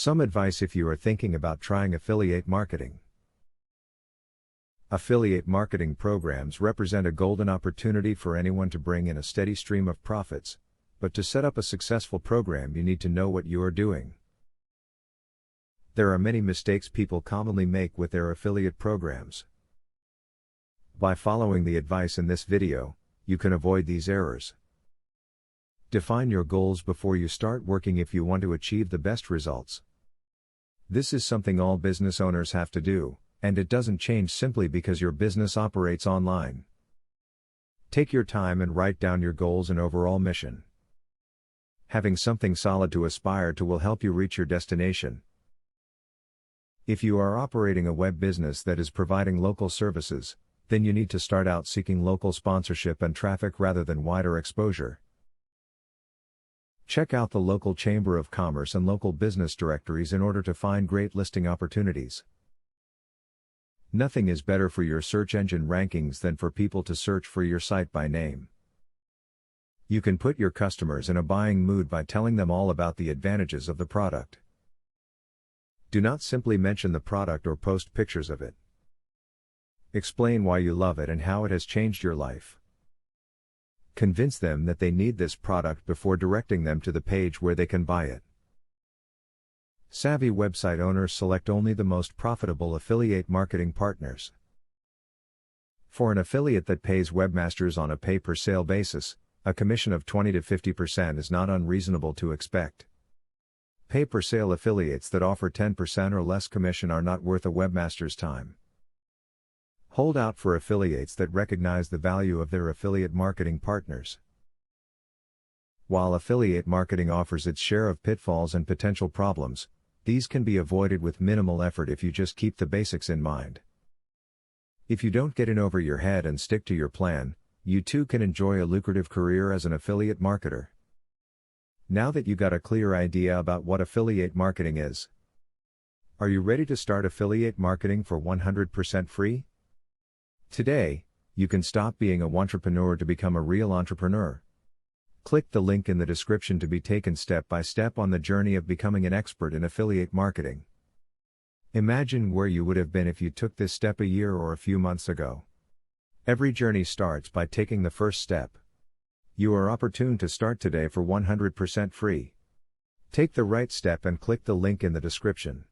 Some advice if you are thinking about trying affiliate marketing. Affiliate marketing programs represent a golden opportunity for anyone to bring in a steady stream of profits, but to set up a successful program you need to know what you are doing. There are many mistakes people commonly make with their affiliate programs. By following the advice in this video, you can avoid these errors. Define your goals before you start working if you want to achieve the best results. This is something all business owners have to do, and it doesn't change simply because your business operates online. Take your time and write down your goals and overall mission. Having something solid to aspire to will help you reach your destination. If you are operating a web business that is providing local services, then you need to start out seeking local sponsorship and traffic rather than wider exposure. Check out the local Chamber of Commerce and local business directories in order to find great listing opportunities. Nothing is better for your search engine rankings than for people to search for your site by name. You can put your customers in a buying mood by telling them all about the advantages of the product. Do not simply mention the product or post pictures of it. Explain why you love it and how it has changed your life. Convince them that they need this product before directing them to the page where they can buy it. Savvy website owners select only the most profitable affiliate marketing partners. For an affiliate that pays webmasters on a pay-per-sale basis, a commission of 20 to 50% is not unreasonable to expect. Pay-per-sale affiliates that offer 10% or less commission are not worth a webmaster's time. Hold out for affiliates that recognize the value of their affiliate marketing partners. While affiliate marketing offers its share of pitfalls and potential problems, these can be avoided with minimal effort if you just keep the basics in mind. If you don't get in over your head and stick to your plan, you too can enjoy a lucrative career as an affiliate marketer. Now that you got a clear idea about what affiliate marketing is, are you ready to start affiliate marketing for 100% free? Today, you can stop being a wantrepreneur to become a real entrepreneur. Click the link in the description to be taken step by step on the journey of becoming an expert in affiliate marketing. Imagine where you would have been if you took this step a year or a few months ago. Every journey starts by taking the first step. You are opportune to start today for 100% free. Take the right step and click the link in the description.